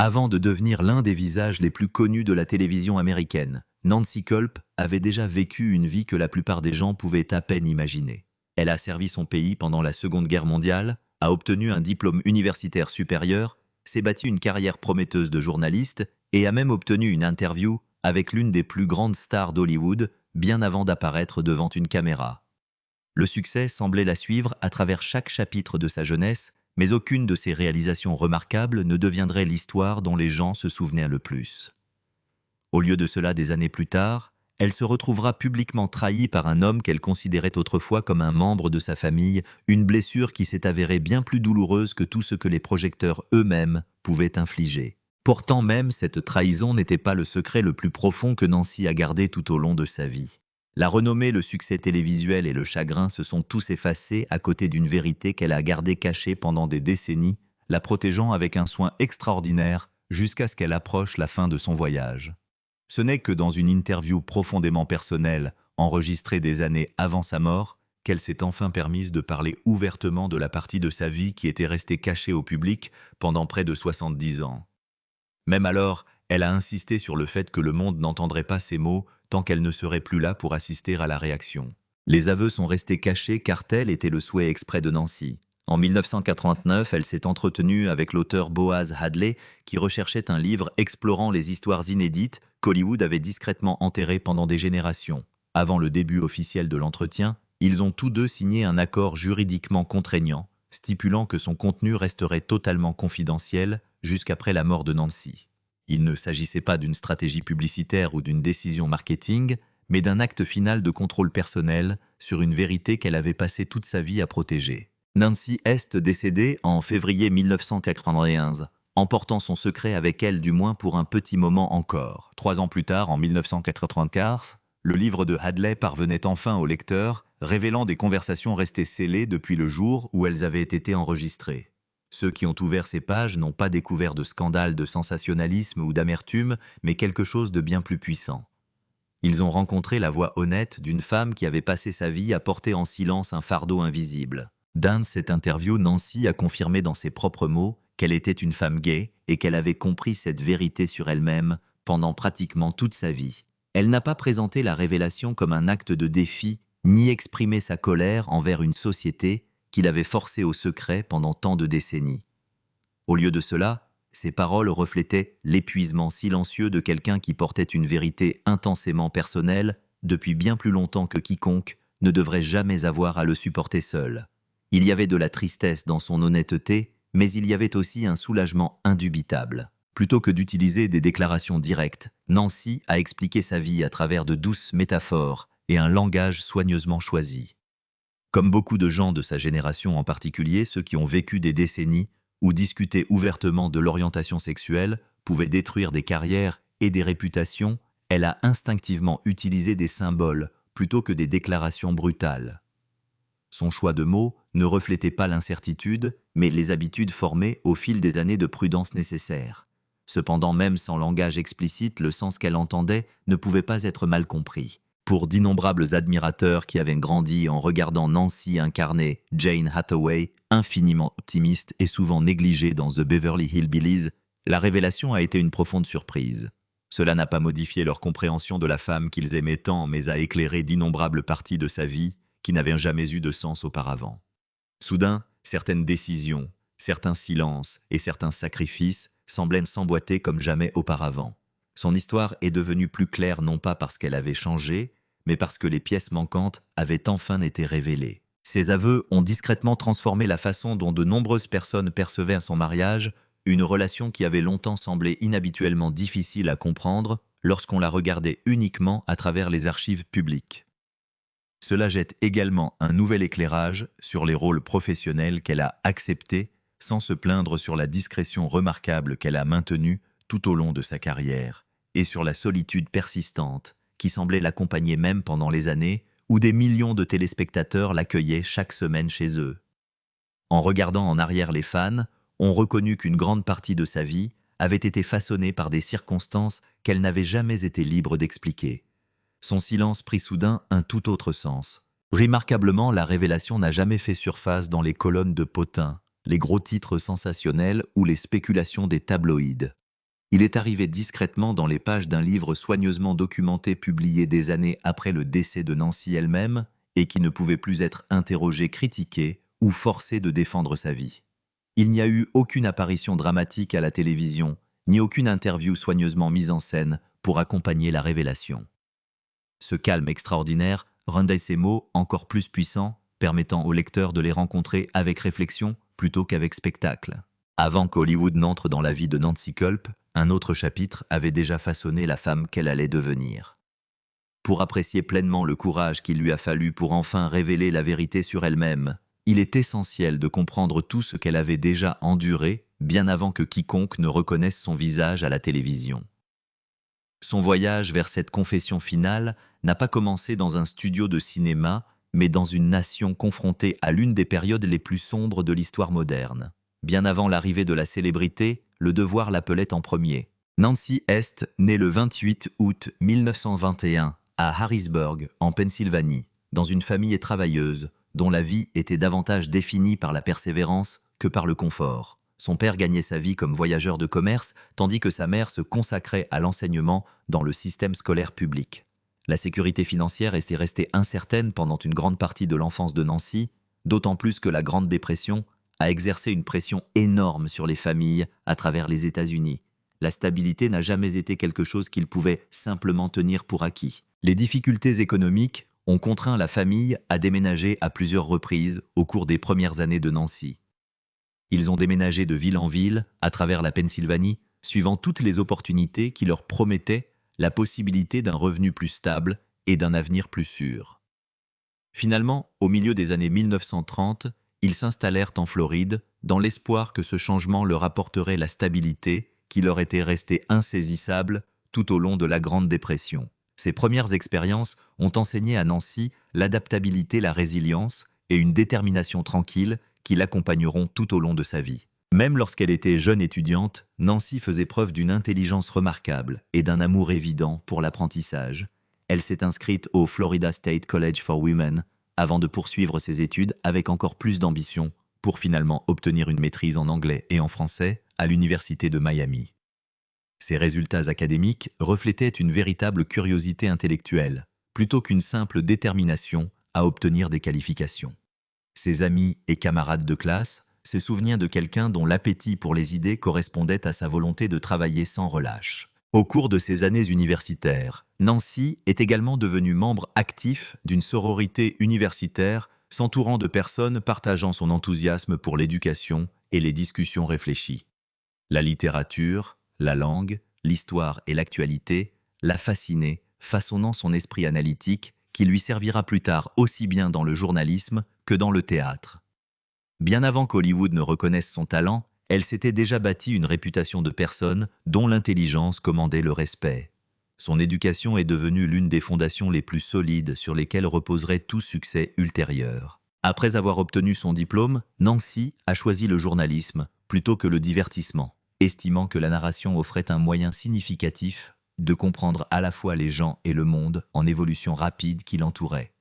Avant de devenir l'un des visages les plus connus de la télévision américaine, Nancy Kulp avait déjà vécu une vie que la plupart des gens pouvaient à peine imaginer. Elle a servi son pays pendant la Seconde Guerre mondiale, a obtenu un diplôme universitaire supérieur, s'est bâtie une carrière prometteuse de journaliste et a même obtenu une interview avec l'une des plus grandes stars d'Hollywood, bien avant d'apparaître devant une caméra. Le succès semblait la suivre à travers chaque chapitre de sa jeunesse, mais aucune de ses réalisations remarquables ne deviendrait l'histoire dont les gens se souvenaient le plus. Au lieu de cela, des années plus tard, elle se retrouvera publiquement trahie par un homme qu'elle considérait autrefois comme un membre de sa famille, une blessure qui s'est avérée bien plus douloureuse que tout ce que les projecteurs eux-mêmes pouvaient infliger. Pourtant même, cette trahison n'était pas le secret le plus profond que Nancy a gardé tout au long de sa vie. La renommée, le succès télévisuel et le chagrin se sont tous effacés à côté d'une vérité qu'elle a gardée cachée pendant des décennies, la protégeant avec un soin extraordinaire jusqu'à ce qu'elle approche la fin de son voyage. Ce n'est que dans une interview profondément personnelle, enregistrée des années avant sa mort, qu'elle s'est enfin permise de parler ouvertement de la partie de sa vie qui était restée cachée au public pendant près de 70 ans. Même alors, elle a insisté sur le fait que le monde n'entendrait pas ses mots tant qu'elle ne serait plus là pour assister à la réaction. Les aveux sont restés cachés car tel était le souhait exprès de Nancy. En 1989, elle s'est entretenue avec l'auteur Boaz Hadley qui recherchait un livre explorant les histoires inédites qu'Hollywood avait discrètement enterrées pendant des générations. Avant le début officiel de l'entretien, ils ont tous deux signé un accord juridiquement contraignant, stipulant que son contenu resterait totalement confidentiel jusqu'après la mort de Nancy. Il ne s'agissait pas d'une stratégie publicitaire ou d'une décision marketing, mais d'un acte final de contrôle personnel sur une vérité qu'elle avait passé toute sa vie à protéger. Nancy est décédée en février 1991, emportant son secret avec elle du moins pour un petit moment encore. 3 ans plus tard, en 1995, le livre de Hadley parvenait enfin au lecteur, révélant des conversations restées scellées depuis le jour où elles avaient été enregistrées. Ceux qui ont ouvert ces pages n'ont pas découvert de scandale de sensationnalisme ou d'amertume, mais quelque chose de bien plus puissant. Ils ont rencontré la voix honnête d'une femme qui avait passé sa vie à porter en silence un fardeau invisible. Dans cette interview, Nancy a confirmé dans ses propres mots qu'elle était une femme gay et qu'elle avait compris cette vérité sur elle-même pendant pratiquement toute sa vie. Elle n'a pas présenté la révélation comme un acte de défi, ni exprimé sa colère envers une société qui l'avait forcée au secret pendant tant de décennies. Au lieu de cela, ses paroles reflétaient l'épuisement silencieux de quelqu'un qui portait une vérité intensément personnelle depuis bien plus longtemps que quiconque ne devrait jamais avoir à le supporter seul. Il y avait de la tristesse dans son honnêteté, mais il y avait aussi un soulagement indubitable. Plutôt que d'utiliser des déclarations directes, Nancy a expliqué sa vie à travers de douces métaphores et un langage soigneusement choisi. Comme beaucoup de gens de sa génération, en particulier ceux qui ont vécu des décennies où discuter ouvertement de l'orientation sexuelle pouvait détruire des carrières et des réputations, elle a instinctivement utilisé des symboles plutôt que des déclarations brutales. Son choix de mots ne reflétait pas l'incertitude, mais les habitudes formées au fil des années de prudence nécessaires. Cependant, même sans langage explicite, le sens qu'elle entendait ne pouvait pas être mal compris. Pour d'innombrables admirateurs qui avaient grandi en regardant Nancy incarner Jane Hathaway, infiniment optimiste et souvent négligée dans The Beverly Hillbillies, la révélation a été une profonde surprise. Cela n'a pas modifié leur compréhension de la femme qu'ils aimaient tant, mais a éclairé d'innombrables parties de sa vie qui n'avaient jamais eu de sens auparavant. Soudain, certaines décisions, certains silences et certains sacrifices semblaient s'emboîter comme jamais auparavant. Son histoire est devenue plus claire non pas parce qu'elle avait changé, mais parce que les pièces manquantes avaient enfin été révélées. Ses aveux ont discrètement transformé la façon dont de nombreuses personnes percevaient son mariage, une relation qui avait longtemps semblé inhabituellement difficile à comprendre lorsqu'on la regardait uniquement à travers les archives publiques. Cela jette également un nouvel éclairage sur les rôles professionnels qu'elle a acceptés sans se plaindre sur la discrétion remarquable qu'elle a maintenue tout au long de sa carrière, et sur la solitude persistante qui semblait l'accompagner même pendant les années où des millions de téléspectateurs l'accueillaient chaque semaine chez eux. En regardant en arrière, les fans ont reconnu qu'une grande partie de sa vie avait été façonnée par des circonstances qu'elle n'avait jamais été libre d'expliquer. Son silence prit soudain un tout autre sens. Remarquablement, la révélation n'a jamais fait surface dans les colonnes de potins, les gros titres sensationnels ou les spéculations des tabloïds. Il est arrivé discrètement dans les pages d'un livre soigneusement documenté publié des années après le décès de Nancy elle-même et qui ne pouvait plus être interrogé, critiqué ou forcé de défendre sa vie. Il n'y a eu aucune apparition dramatique à la télévision, ni aucune interview soigneusement mise en scène pour accompagner la révélation. Ce calme extraordinaire rendait ces mots encore plus puissants, permettant au lecteur de les rencontrer avec réflexion plutôt qu'avec spectacle. Avant qu'Hollywood n'entre dans la vie de Nancy Kulp, un autre chapitre avait déjà façonné la femme qu'elle allait devenir. Pour apprécier pleinement le courage qu'il lui a fallu pour enfin révéler la vérité sur elle-même, il est essentiel de comprendre tout ce qu'elle avait déjà enduré bien avant que quiconque ne reconnaisse son visage à la télévision. Son voyage vers cette confession finale n'a pas commencé dans un studio de cinéma, mais dans une nation confrontée à l'une des périodes les plus sombres de l'histoire moderne. Bien avant l'arrivée de la célébrité, le devoir l'appelait en premier. Nancy Est naît le 28 août 1921 à Harrisburg, en Pennsylvanie, dans une famille travailleuse, dont la vie était davantage définie par la persévérance que par le confort. Son père gagnait sa vie comme voyageur de commerce, tandis que sa mère se consacrait à l'enseignement dans le système scolaire public. La sécurité financière était restée incertaine pendant une grande partie de l'enfance de Nancy, d'autant plus que la Grande Dépression a exercé une pression énorme sur les familles à travers les États-Unis. La stabilité n'a jamais été quelque chose qu'ils pouvaient simplement tenir pour acquis. Les difficultés économiques ont contraint la famille à déménager à plusieurs reprises au cours des premières années de Nancy. Ils ont déménagé de ville en ville à travers la Pennsylvanie, suivant toutes les opportunités qui leur promettaient la possibilité d'un revenu plus stable et d'un avenir plus sûr. Finalement, au milieu des années 1930, ils s'installèrent en Floride dans l'espoir que ce changement leur apporterait la stabilité qui leur était restée insaisissable tout au long de la Grande Dépression. Ces premières expériences ont enseigné à Nancy l'adaptabilité, la résilience et une détermination tranquille qui l'accompagneront tout au long de sa vie. Même lorsqu'elle était jeune étudiante, Nancy faisait preuve d'une intelligence remarquable et d'un amour évident pour l'apprentissage. Elle s'est inscrite au Florida State College for Women avant de poursuivre ses études avec encore plus d'ambition pour finalement obtenir une maîtrise en anglais et en français à l'Université de Miami. Ses résultats académiques reflétaient une véritable curiosité intellectuelle, plutôt qu'une simple détermination à obtenir des qualifications. Ses amis et camarades de classe se souvenaient de quelqu'un dont l'appétit pour les idées correspondait à sa volonté de travailler sans relâche. Au cours de ses années universitaires, Nancy est également devenue membre actif d'une sororité universitaire s'entourant de personnes partageant son enthousiasme pour l'éducation et les discussions réfléchies. La littérature, la langue, l'histoire et l'actualité la fascinaient, façonnant son esprit analytique qui lui servira plus tard aussi bien dans le journalisme que dans le théâtre. Bien avant qu'Hollywood ne reconnaisse son talent, elle s'était déjà bâtie une réputation de personne dont l'intelligence commandait le respect. Son éducation est devenue l'une des fondations les plus solides sur lesquelles reposerait tout succès ultérieur. Après avoir obtenu son diplôme, Nancy a choisi le journalisme plutôt que le divertissement, estimant que la narration offrait un moyen significatif de comprendre à la fois les gens et le monde en évolution rapide qui l'entourait.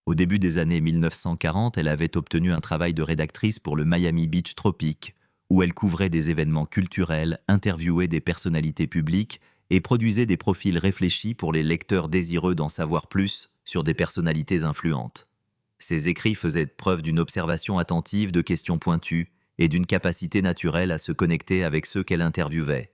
Au début des années 1940, elle avait obtenu un travail de rédactrice pour le Miami Beach Tropique, où elle couvrait des événements culturels, interviewait des personnalités publiques et produisait des profils réfléchis pour les lecteurs désireux d'en savoir plus sur des personnalités influentes. Ses écrits faisaient preuve d'une observation attentive de questions pointues et d'une capacité naturelle à se connecter avec ceux qu'elle interviewait.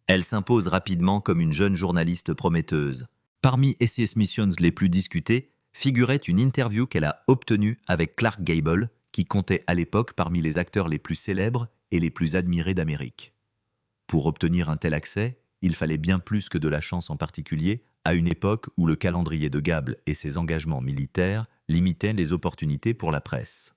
Elle s'impose rapidement comme une jeune journaliste prometteuse. Parmi ses missions les plus discutées, figurait une interview qu'elle a obtenue avec Clark Gable, qui comptait à l'époque parmi les acteurs les plus célèbres et les plus admirés d'Amérique. Pour obtenir un tel accès, il fallait bien plus que de la chance en particulier, à une époque où le calendrier de Gable et ses engagements militaires limitaient les opportunités pour la presse.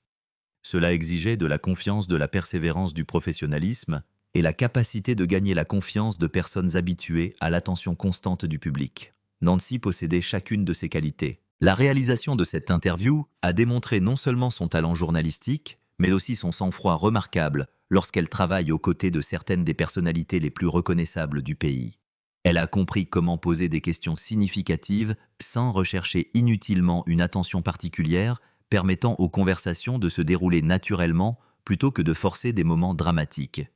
Cela exigeait de la confiance, de la persévérance, du professionnalisme et la capacité de gagner la confiance de personnes habituées à l'attention constante du public. Nancy possédait chacune de ces qualités. La réalisation de cette interview a démontré non seulement son talent journalistique, mais aussi son sang-froid remarquable lorsqu'elle travaille aux côtés de certaines des personnalités les plus reconnaissables du pays. Elle a compris comment poser des questions significatives sans rechercher inutilement une attention particulière, permettant aux conversations de se dérouler naturellement plutôt que de forcer des moments dramatiques.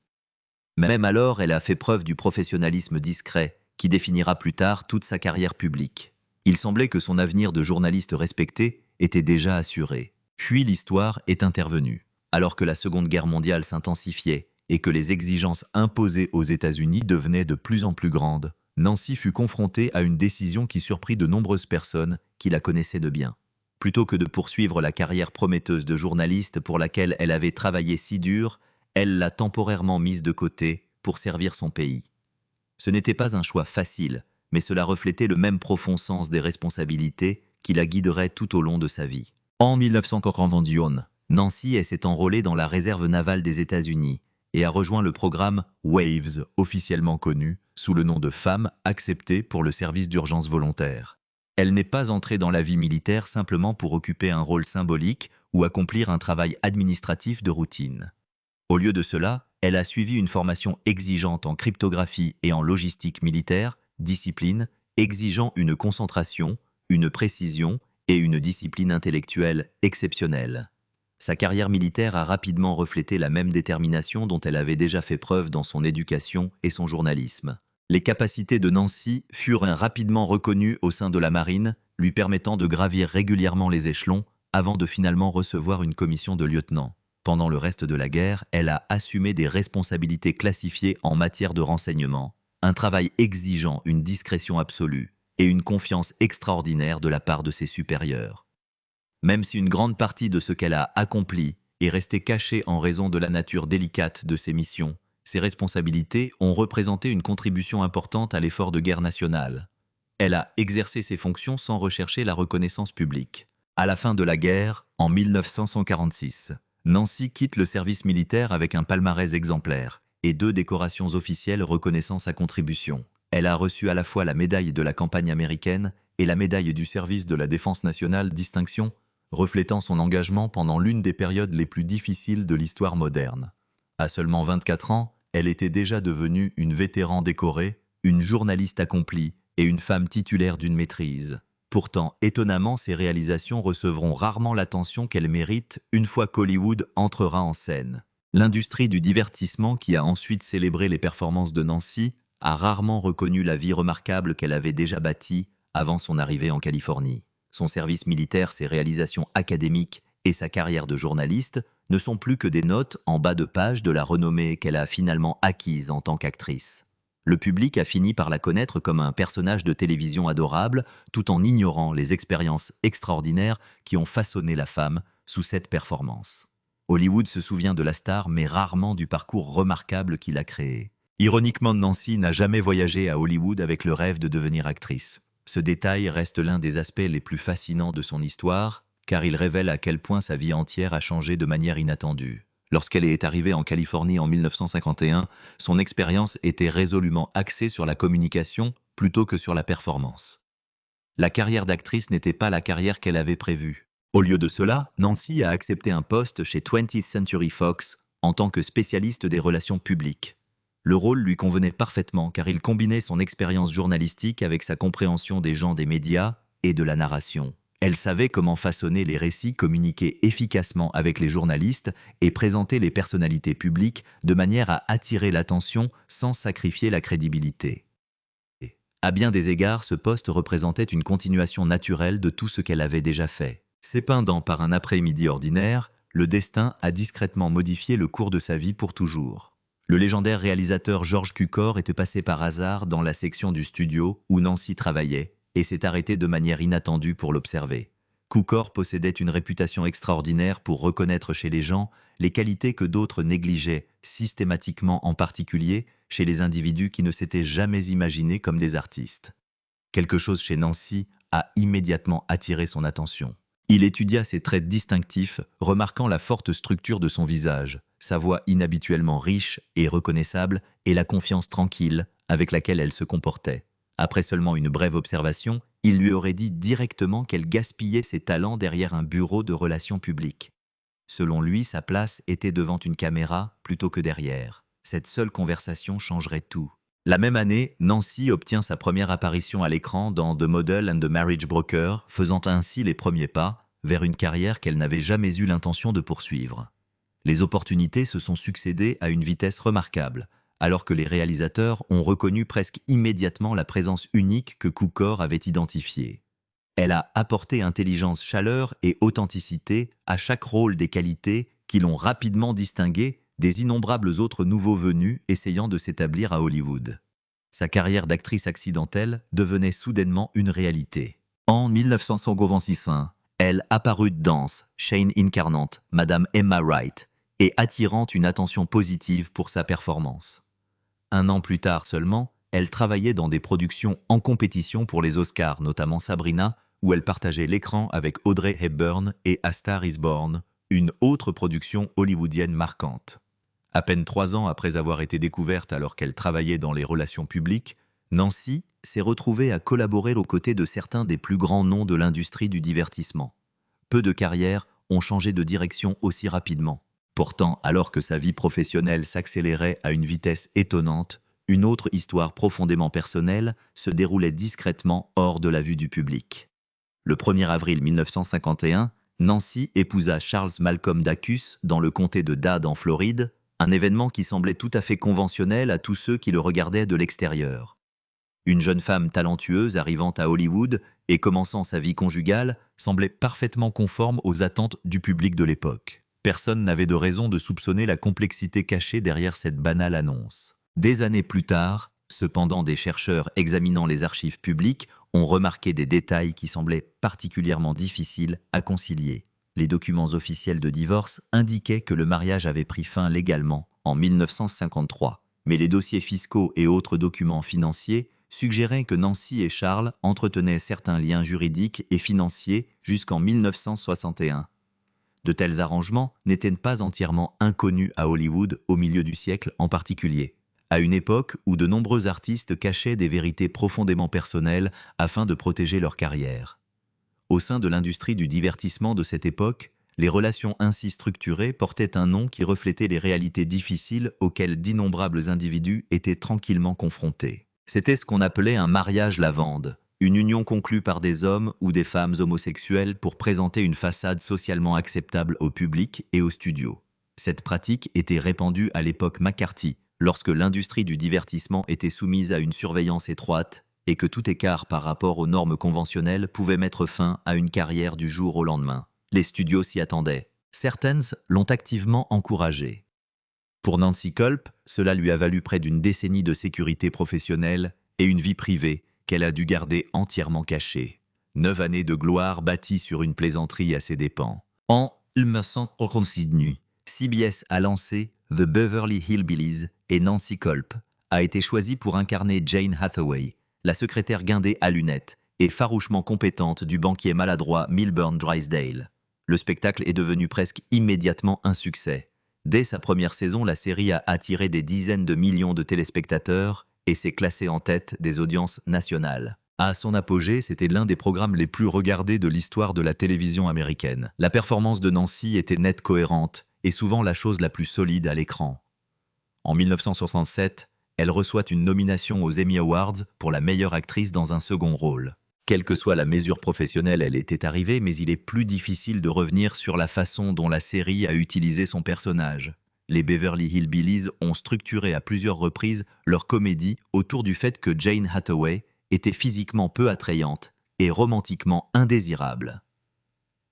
Même alors, elle a fait preuve du professionnalisme discret, qui définira plus tard toute sa carrière publique. Il semblait que son avenir de journaliste respecté était déjà assuré. Puis l'histoire est intervenue. Alors que la Seconde Guerre mondiale s'intensifiait et que les exigences imposées aux États-Unis devenaient de plus en plus grandes, Nancy fut confrontée à une décision qui surprit de nombreuses personnes qui la connaissaient de bien. Plutôt que de poursuivre la carrière prometteuse de journaliste pour laquelle elle avait travaillé si dur, elle l'a temporairement mise de côté pour servir son pays. Ce n'était pas un choix facile, mais cela reflétait le même profond sens des responsabilités qui la guiderait tout au long de sa vie. En 1941, Nancy s'est enrôlée dans la réserve navale des États-Unis et a rejoint le programme WAVES, officiellement connu sous le nom de Femmes acceptées pour le service d'urgence volontaire. Elle n'est pas entrée dans la vie militaire simplement pour occuper un rôle symbolique ou accomplir un travail administratif de routine. Au lieu de cela, elle a suivi une formation exigeante en cryptographie et en logistique militaire, discipline exigeant une concentration, une précision et une discipline intellectuelle exceptionnelle. Sa carrière militaire a rapidement reflété la même détermination dont elle avait déjà fait preuve dans son éducation et son journalisme. Les capacités de Nancy furent rapidement reconnues au sein de la marine, lui permettant de gravir régulièrement les échelons avant de finalement recevoir une commission de lieutenant. Pendant le reste de la guerre, elle a assumé des responsabilités classifiées en matière de renseignement, un travail exigeant une discrétion absolue et une confiance extraordinaire de la part de ses supérieurs. Même si une grande partie de ce qu'elle a accompli est restée cachée en raison de la nature délicate de ses missions, ses responsabilités ont représenté une contribution importante à l'effort de guerre nationale. Elle a exercé ses fonctions sans rechercher la reconnaissance publique. À la fin de la guerre, en 1946, Nancy quitte le service militaire avec un palmarès exemplaire et 2 décorations officielles reconnaissant sa contribution. Elle a reçu à la fois la médaille de la campagne américaine et la médaille du service de la défense nationale distinction, reflétant son engagement pendant l'une des périodes les plus difficiles de l'histoire moderne. À seulement 24 ans, elle était déjà devenue une vétéran décorée, une journaliste accomplie et une femme titulaire d'une maîtrise. Pourtant, étonnamment, ces réalisations recevront rarement l'attention qu'elles méritent une fois qu'Hollywood entrera en scène. L'industrie du divertissement qui a ensuite célébré les performances de Nancy a rarement reconnu la vie remarquable qu'elle avait déjà bâtie avant son arrivée en Californie. Son service militaire, ses réalisations académiques et sa carrière de journaliste ne sont plus que des notes en bas de page de la renommée qu'elle a finalement acquise en tant qu'actrice. Le public a fini par la connaître comme un personnage de télévision adorable, tout en ignorant les expériences extraordinaires qui ont façonné la femme sous cette performance. Hollywood se souvient de la star, mais rarement du parcours remarquable qu'il a créé. Ironiquement, Nancy n'a jamais voyagé à Hollywood avec le rêve de devenir actrice. Ce détail reste l'un des aspects les plus fascinants de son histoire, car il révèle à quel point sa vie entière a changé de manière inattendue. Lorsqu'elle est arrivée en Californie en 1951, son expérience était résolument axée sur la communication plutôt que sur la performance. La carrière d'actrice n'était pas la carrière qu'elle avait prévue. Au lieu de cela, Nancy a accepté un poste chez 20th Century Fox en tant que spécialiste des relations publiques. Le rôle lui convenait parfaitement car il combinait son expérience journalistique avec sa compréhension des gens des médias et de la narration. Elle savait comment façonner les récits, communiquer efficacement avec les journalistes et présenter les personnalités publiques de manière à attirer l'attention sans sacrifier la crédibilité. À bien des égards, ce poste représentait une continuation naturelle de tout ce qu'elle avait déjà fait. S'épandant par un après-midi ordinaire, le destin a discrètement modifié le cours de sa vie pour toujours. Le légendaire réalisateur George Cukor était passé par hasard dans la section du studio où Nancy travaillait et s'est arrêté de manière inattendue pour l'observer. Cukor possédait une réputation extraordinaire pour reconnaître chez les gens les qualités que d'autres négligeaient systématiquement, en particulier chez les individus qui ne s'étaient jamais imaginés comme des artistes. Quelque chose chez Nancy a immédiatement attiré son attention. Il étudia ses traits distinctifs, remarquant la forte structure de son visage, sa voix inhabituellement riche et reconnaissable et la confiance tranquille avec laquelle elle se comportait. Après seulement une brève observation, il lui aurait dit directement qu'elle gaspillait ses talents derrière un bureau de relations publiques. Selon lui, sa place était devant une caméra plutôt que derrière. Cette seule conversation changerait tout. La même année, Nancy obtient sa première apparition à l'écran dans The Model and the Marriage Broker, faisant ainsi les premiers pas vers une carrière qu'elle n'avait jamais eu l'intention de poursuivre. Les opportunités se sont succédé à une vitesse remarquable, alors que les réalisateurs ont reconnu presque immédiatement la présence unique que Cukor avait identifiée. Elle a apporté intelligence, chaleur et authenticité à chaque rôle, des qualités qui l'ont rapidement distinguée des innombrables autres nouveaux venus essayant de s'établir à Hollywood. Sa carrière d'actrice accidentelle devenait soudainement une réalité. En 1956, elle apparut dans Shane incarnant Madame Emma Wright et attirant une attention positive pour sa performance. Un an plus tard seulement, elle travaillait dans des productions en compétition pour les Oscars, notamment Sabrina, où elle partageait l'écran avec Audrey Hepburn, et A Star is Born, une autre production hollywoodienne marquante. À peine 3 ans après avoir été découverte alors qu'elle travaillait dans les relations publiques, Nancy s'est retrouvée à collaborer aux côtés de certains des plus grands noms de l'industrie du divertissement. Peu de carrières ont changé de direction aussi rapidement. Pourtant, alors que sa vie professionnelle s'accélérait à une vitesse étonnante, une autre histoire profondément personnelle se déroulait discrètement hors de la vue du public. Le 1er avril 1951, Nancy épousa Charles Malcolm Dacus dans le comté de Dade en Floride, un événement qui semblait tout à fait conventionnel à tous ceux qui le regardaient de l'extérieur. Une jeune femme talentueuse arrivant à Hollywood et commençant sa vie conjugale semblait parfaitement conforme aux attentes du public de l'époque. Personne n'avait de raison de soupçonner la complexité cachée derrière cette banale annonce. Des années plus tard, cependant, des chercheurs examinant les archives publiques ont remarqué des détails qui semblaient particulièrement difficiles à concilier. Les documents officiels de divorce indiquaient que le mariage avait pris fin légalement en 1953, mais les dossiers fiscaux et autres documents financiers suggéraient que Nancy et Charles entretenaient certains liens juridiques et financiers jusqu'en 1961. De tels arrangements n'étaient pas entièrement inconnus à Hollywood au milieu du siècle en particulier, à une époque où de nombreux artistes cachaient des vérités profondément personnelles afin de protéger leur carrière. Au sein de l'industrie du divertissement de cette époque, les relations ainsi structurées portaient un nom qui reflétait les réalités difficiles auxquelles d'innombrables individus étaient tranquillement confrontés. C'était ce qu'on appelait un mariage lavande, une union conclue par des hommes ou des femmes homosexuels pour présenter une façade socialement acceptable au public et aux studios. Cette pratique était répandue à l'époque McCarthy, lorsque l'industrie du divertissement était soumise à une surveillance étroite et que tout écart par rapport aux normes conventionnelles pouvait mettre fin à une carrière du jour au lendemain. Les studios s'y attendaient. Certaines l'ont activement encouragé. Pour Nancy Kulp, cela lui a valu près d'une décennie de sécurité professionnelle et une vie privée qu'elle a dû garder entièrement cachée. 9 années de gloire bâties sur une plaisanterie à ses dépens. En 1969, CBS a lancé The Beverly Hillbillies et Nancy Kulp a été choisie pour incarner Jane Hathaway, la secrétaire guindée à lunettes et farouchement compétente du banquier maladroit Milburn Drysdale. Le spectacle est devenu presque immédiatement un succès. Dès sa première saison, la série a attiré des dizaines de millions de téléspectateurs et s'est classée en tête des audiences nationales. À son apogée, c'était l'un des programmes les plus regardés de l'histoire de la télévision américaine. La performance de Nancy était nette, cohérente et souvent la chose la plus solide à l'écran. En 1967, elle reçoit une nomination aux Emmy Awards pour la meilleure actrice dans un second rôle. Quelle que soit la mesure professionnelle, elle était arrivée, mais il est plus difficile de revenir sur la façon dont la série a utilisé son personnage. Les Beverly Hillbillies ont structuré à plusieurs reprises leur comédie autour du fait que Jane Hathaway était physiquement peu attrayante et romantiquement indésirable.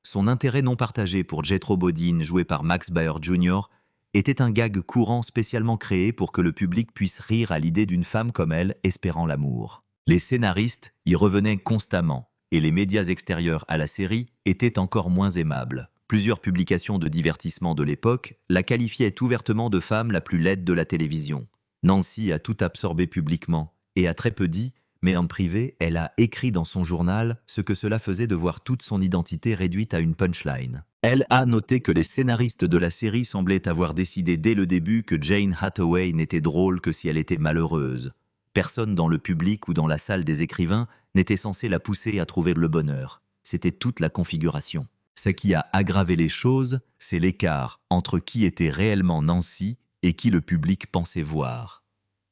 Son intérêt non partagé pour Jethro Bodine, joué par Max Baer Jr., était un gag courant spécialement créé pour que le public puisse rire à l'idée d'une femme comme elle espérant l'amour. Les scénaristes y revenaient constamment, et les médias extérieurs à la série étaient encore moins aimables. Plusieurs publications de divertissement de l'époque la qualifiaient ouvertement de femme la plus laide de la télévision. Nancy a tout absorbé publiquement, et a très peu dit, mais en privé, elle a écrit dans son journal ce que cela faisait de voir toute son identité réduite à une punchline. Elle a noté que les scénaristes de la série semblaient avoir décidé dès le début que Jane Hathaway n'était drôle que si elle était malheureuse. Personne dans le public ou dans la salle des écrivains n'était censé la pousser à trouver le bonheur. C'était toute la configuration. Ce qui a aggravé les choses, c'est l'écart entre qui était réellement Nancy et qui le public pensait voir.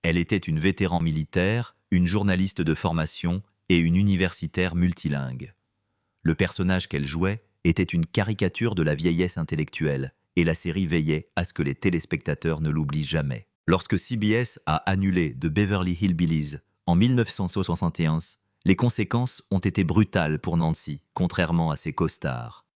Elle était une vétéran militaire, une journaliste de formation et une universitaire multilingue. Le personnage qu'elle jouait était une caricature de la vieillesse intellectuelle, et la série veillait à ce que les téléspectateurs ne l'oublient jamais. Lorsque CBS a annulé The Beverly Hillbillies en 1971, les conséquences ont été brutales pour Nancy, contrairement à ses costars.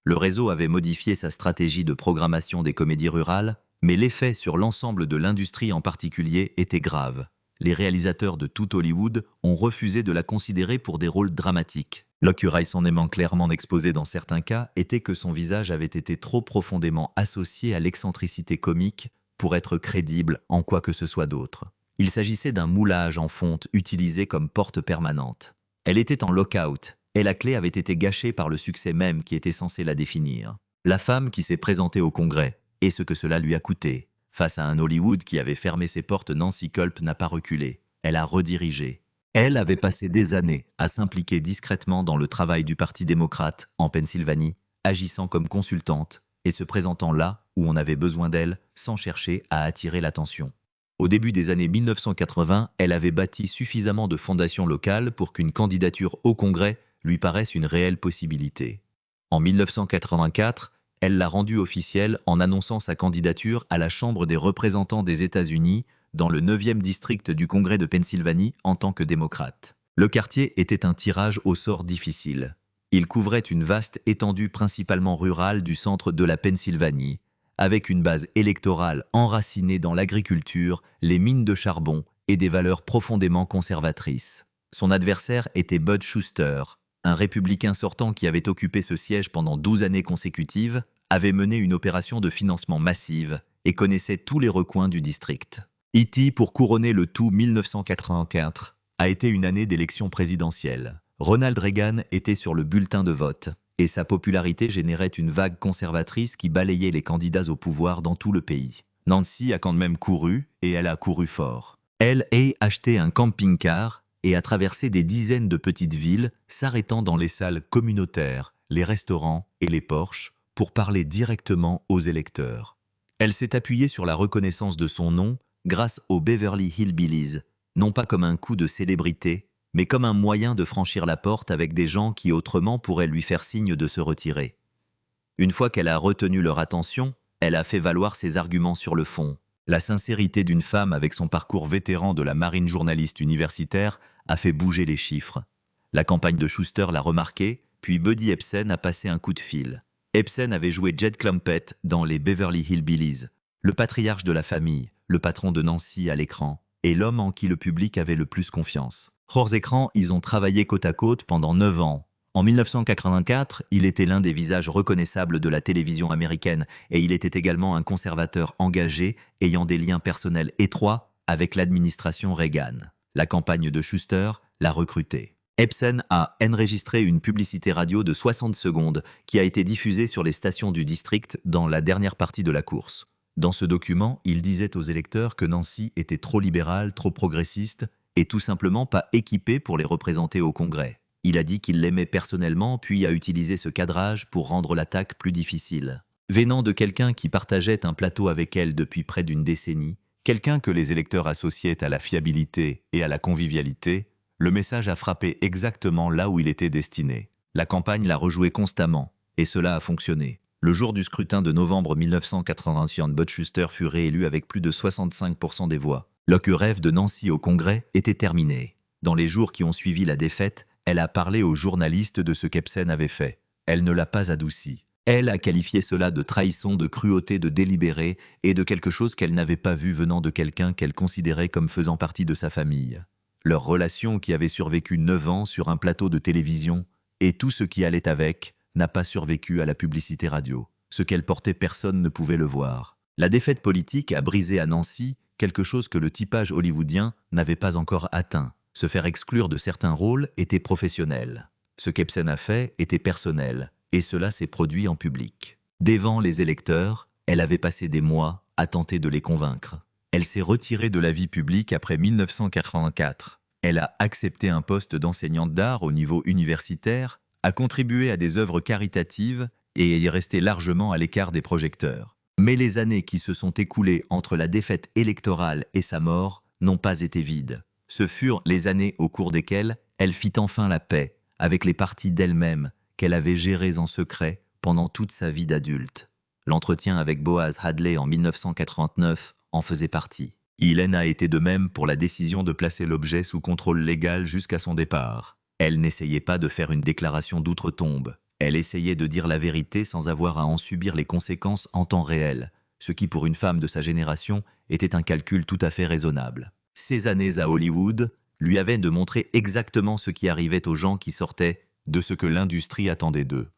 Le réseau avait modifié sa stratégie de programmation des comédies rurales, mais l'effet sur l'ensemble de l'industrie en particulier était grave. Les réalisateurs de tout Hollywood ont refusé de la considérer pour des rôles dramatiques. L'occurrence, son aimant clairement exposé dans certains cas, était que son visage avait été trop profondément associé à l'excentricité comique pour être crédible en quoi que ce soit d'autre. Il s'agissait d'un moulage en fonte utilisé comme porte permanente. Elle était en lockout, et la clé avait été gâchée par le succès même qui était censé la définir. La femme qui s'est présentée au Congrès, et ce que cela lui a coûté. Face à un Hollywood qui avait fermé ses portes, Nancy Kulp n'a pas reculé. Elle a redirigé. Elle avait passé des années à s'impliquer discrètement dans le travail du Parti démocrate en Pennsylvanie, agissant comme consultante et se présentant là où on avait besoin d'elle sans chercher à attirer l'attention. Au début des années 1980, elle avait bâti suffisamment de fondations locales pour qu'une candidature au Congrès lui paraisse une réelle possibilité. En 1984, elle l'a rendue officielle en annonçant sa candidature à la Chambre des représentants des États-Unis dans le 9e district du Congrès de Pennsylvanie en tant que démocrate. Le quartier était un tirage au sort difficile. Il couvrait une vaste étendue principalement rurale du centre de la Pennsylvanie, avec une base électorale enracinée dans l'agriculture, les mines de charbon et des valeurs profondément conservatrices. Son adversaire était Bud Shuster, un républicain sortant qui avait occupé ce siège pendant 12 années consécutives, avait mené une opération de financement massive et connaissait tous les recoins du district. Pour couronner le tout 1984, a été une année d'élection présidentielle. Ronald Reagan était sur le bulletin de vote, et sa popularité générait une vague conservatrice qui balayait les candidats au pouvoir dans tout le pays. Nancy a quand même couru, et elle a couru fort. Elle a acheté un camping-car et a traversé des dizaines de petites villes, s'arrêtant dans les salles communautaires, les restaurants et les porches, pour parler directement aux électeurs. Elle s'est appuyée sur la reconnaissance de son nom grâce aux Beverly Hillbillies, non pas comme un coup de célébrité, mais comme un moyen de franchir la porte avec des gens qui autrement pourraient lui faire signe de se retirer. Une fois qu'elle a retenu leur attention, elle a fait valoir ses arguments sur le fond. La sincérité d'une femme avec son parcours vétéran de la marine journaliste universitaire a fait bouger les chiffres. La campagne de Shuster l'a remarqué, puis Buddy Ebsen a passé un coup de fil. Ebsen avait joué Jed Clampett dans les Beverly Hillbillies, le patriarche de la famille, le patron de Nancy à l'écran, et l'homme en qui le public avait le plus confiance. Hors écran, ils ont travaillé côte à côte pendant 9 ans. En 1984, il était l'un des visages reconnaissables de la télévision américaine et il était également un conservateur engagé ayant des liens personnels étroits avec l'administration Reagan. La campagne de Shuster l'a recruté. Ebsen a enregistré une publicité radio de 60 secondes qui a été diffusée sur les stations du district dans la dernière partie de la course. Dans ce document, il disait aux électeurs que Nancy était trop libérale, trop progressiste et tout simplement pas équipée pour les représenter au Congrès. Il a dit qu'il l'aimait personnellement, puis a utilisé ce cadrage pour rendre l'attaque plus difficile. Venant de quelqu'un qui partageait un plateau avec elle depuis près d'une décennie, quelqu'un que les électeurs associaient à la fiabilité et à la convivialité, le message a frappé exactement là où il était destiné. La campagne l'a rejoué constamment, et cela a fonctionné. Le jour du scrutin de novembre 1981, Bud Shuster fut réélu avec plus de 65% des voix. Le rêve de Nancy au Congrès était terminé. Dans les jours qui ont suivi la défaite, elle a parlé aux journalistes de ce qu'Ebsen avait fait. Elle ne l'a pas adouci. Elle a qualifié cela de trahison, de cruauté, de délibéré et de quelque chose qu'elle n'avait pas vu venant de quelqu'un qu'elle considérait comme faisant partie de sa famille. Leur relation qui avait survécu 9 ans sur un plateau de télévision et tout ce qui allait avec n'a pas survécu à la publicité radio. Ce qu'elle portait, personne ne pouvait le voir. La défaite politique a brisé à Nancy quelque chose que le typage hollywoodien n'avait pas encore atteint. Se faire exclure de certains rôles était professionnel. Ce qu'Ebsen a fait était personnel, et cela s'est produit en public. Devant les électeurs, elle avait passé des mois à tenter de les convaincre. Elle s'est retirée de la vie publique après 1984. Elle a accepté un poste d'enseignante d'art au niveau universitaire, a contribué à des œuvres caritatives et est restée largement à l'écart des projecteurs. Mais les années qui se sont écoulées entre la défaite électorale et sa mort n'ont pas été vides. Ce furent les années au cours desquelles elle fit enfin la paix avec les parties d'elle-même qu'elle avait gérées en secret pendant toute sa vie d'adulte. L'entretien avec Boaz Hadley en 1989 en faisait partie. Il en a été de même pour la décision de placer l'objet sous contrôle légal jusqu'à son départ. Elle n'essayait pas de faire une déclaration d'outre-tombe. Elle essayait de dire la vérité sans avoir à en subir les conséquences en temps réel, ce qui pour une femme de sa génération était un calcul tout à fait raisonnable. Ces années à Hollywood lui avaient de montrer exactement ce qui arrivait aux gens qui sortaient de ce que l'industrie attendait d'eux.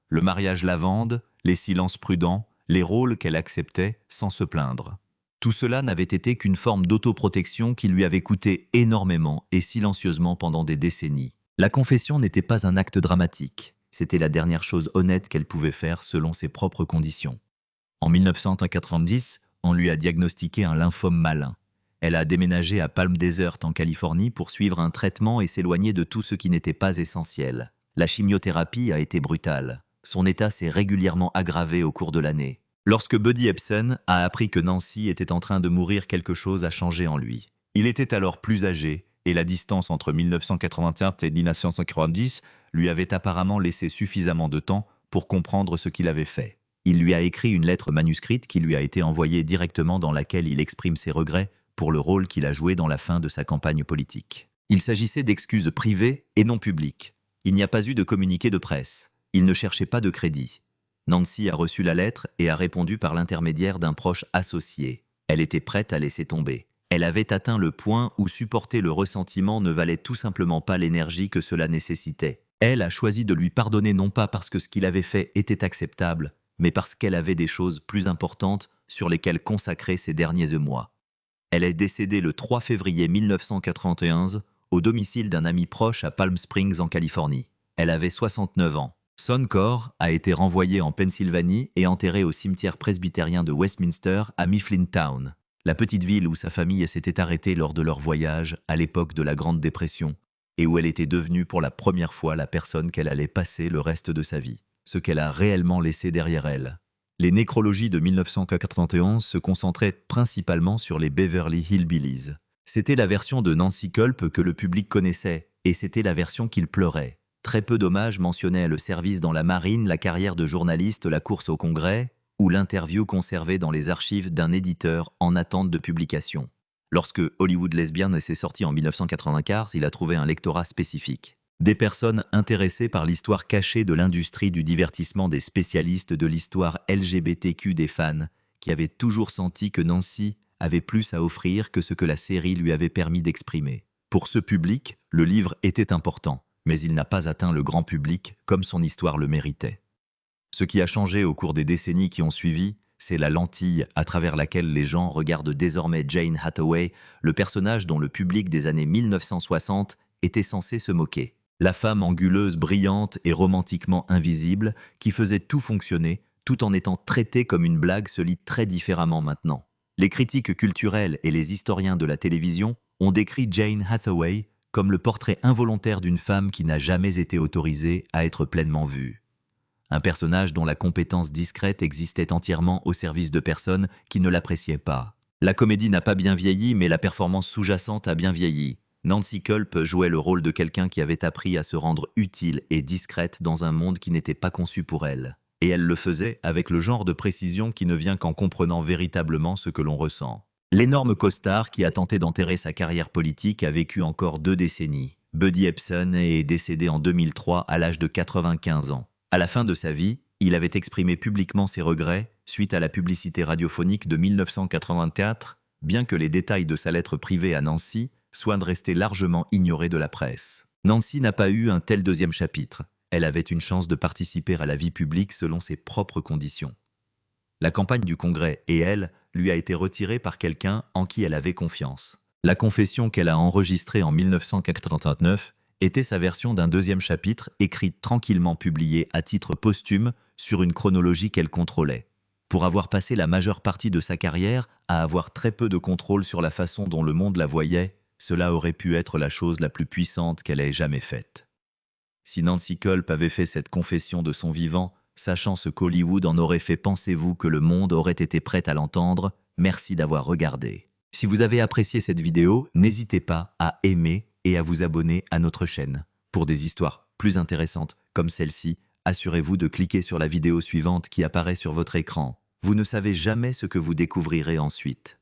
Le mariage lavande, les silences prudents, les rôles qu'elle acceptait sans se plaindre. Tout cela n'avait été qu'une forme d'autoprotection qui lui avait coûté énormément et silencieusement pendant des décennies. La confession n'était pas un acte dramatique, c'était la dernière chose honnête qu'elle pouvait faire selon ses propres conditions. En 1990, on lui a diagnostiqué un lymphome malin. Elle a déménagé à Palm Desert en Californie pour suivre un traitement et s'éloigner de tout ce qui n'était pas essentiel. La chimiothérapie a été brutale. Son état s'est régulièrement aggravé au cours de l'année. Lorsque Buddy Ebsen a appris que Nancy était en train de mourir, quelque chose a changé en lui. Il était alors plus âgé, et la distance entre 1981 et 1990 lui avait apparemment laissé suffisamment de temps pour comprendre ce qu'il avait fait. Il lui a écrit une lettre manuscrite qui lui a été envoyée directement dans laquelle il exprime ses regrets pour le rôle qu'il a joué dans la fin de sa campagne politique. Il s'agissait d'excuses privées et non publiques. Il n'y a pas eu de communiqué de presse. Il ne cherchait pas de crédit. Nancy a reçu la lettre et a répondu par l'intermédiaire d'un proche associé. Elle était prête à laisser tomber. Elle avait atteint le point où supporter le ressentiment ne valait tout simplement pas l'énergie que cela nécessitait. Elle a choisi de lui pardonner non pas parce que ce qu'il avait fait était acceptable, mais parce qu'elle avait des choses plus importantes sur lesquelles consacrer ses derniers mois. Elle est décédée le 3 février 1991 au domicile d'un ami proche à Palm Springs en Californie. Elle avait 69 ans. Son corps a été renvoyé en Pennsylvanie et enterré au cimetière presbytérien de Westminster à Mifflintown, la petite ville où sa famille s'était arrêtée lors de leur voyage à l'époque de la Grande Dépression et où elle était devenue pour la première fois la personne qu'elle allait passer le reste de sa vie, ce qu'elle a réellement laissé derrière elle. Les nécrologies de 1991 se concentraient principalement sur les Beverly Hillbillies. C'était la version de Nancy Kulp que le public connaissait, et c'était la version qu'il pleurait. Très peu d'hommages mentionnaient le service dans la marine, la carrière de journaliste, la course au Congrès, ou l'interview conservée dans les archives d'un éditeur en attente de publication. Lorsque Hollywood Lesbian s'est sorti en 1995, il a trouvé un lectorat spécifique. Des personnes intéressées par l'histoire cachée de l'industrie du divertissement, des spécialistes de l'histoire LGBTQ, des fans qui avaient toujours senti que Nancy avait plus à offrir que ce que la série lui avait permis d'exprimer. Pour ce public, le livre était important, mais il n'a pas atteint le grand public comme son histoire le méritait. Ce qui a changé au cours des décennies qui ont suivi, c'est la lentille à travers laquelle les gens regardent désormais Jane Hathaway, le personnage dont le public des années 1960 était censé se moquer. La femme anguleuse, brillante et romantiquement invisible, qui faisait tout fonctionner, tout en étant traitée comme une blague, se lit très différemment maintenant. Les critiques culturelles et les historiens de la télévision ont décrit Jane Hathaway comme le portrait involontaire d'une femme qui n'a jamais été autorisée à être pleinement vue. Un personnage dont la compétence discrète existait entièrement au service de personnes qui ne l'appréciaient pas. La comédie n'a pas bien vieilli, mais la performance sous-jacente a bien vieilli. Nancy Kulp jouait le rôle de quelqu'un qui avait appris à se rendre utile et discrète dans un monde qui n'était pas conçu pour elle. Et elle le faisait avec le genre de précision qui ne vient qu'en comprenant véritablement ce que l'on ressent. L'énorme costard qui a tenté d'enterrer sa carrière politique a vécu encore 2 décennies. Buddy Ebsen est décédé en 2003 à l'âge de 95 ans. À la fin de sa vie, il avait exprimé publiquement ses regrets suite à la publicité radiophonique de 1984, bien que les détails de sa lettre privée à Nancy soient restés largement ignorés de la presse. Nancy n'a pas eu un tel deuxième chapitre. Elle avait une chance de participer à la vie publique selon ses propres conditions. La campagne du Congrès et elle lui a été retirée par quelqu'un en qui elle avait confiance. La confession qu'elle a enregistrée en 1989 était sa version d'un deuxième chapitre écrite tranquillement publié à titre posthume sur une chronologie qu'elle contrôlait. Pour avoir passé la majeure partie de sa carrière à avoir très peu de contrôle sur la façon dont le monde la voyait, cela aurait pu être la chose la plus puissante qu'elle ait jamais faite. Si Nancy Kulp avait fait cette confession de son vivant, sachant ce qu'Hollywood en aurait fait, pensez-vous que le monde aurait été prêt à l'entendre? Merci d'avoir regardé. Si vous avez apprécié cette vidéo, n'hésitez pas à aimer et à vous abonner à notre chaîne. Pour des histoires plus intéressantes comme celle-ci, assurez-vous de cliquer sur la vidéo suivante qui apparaît sur votre écran. Vous ne savez jamais ce que vous découvrirez ensuite.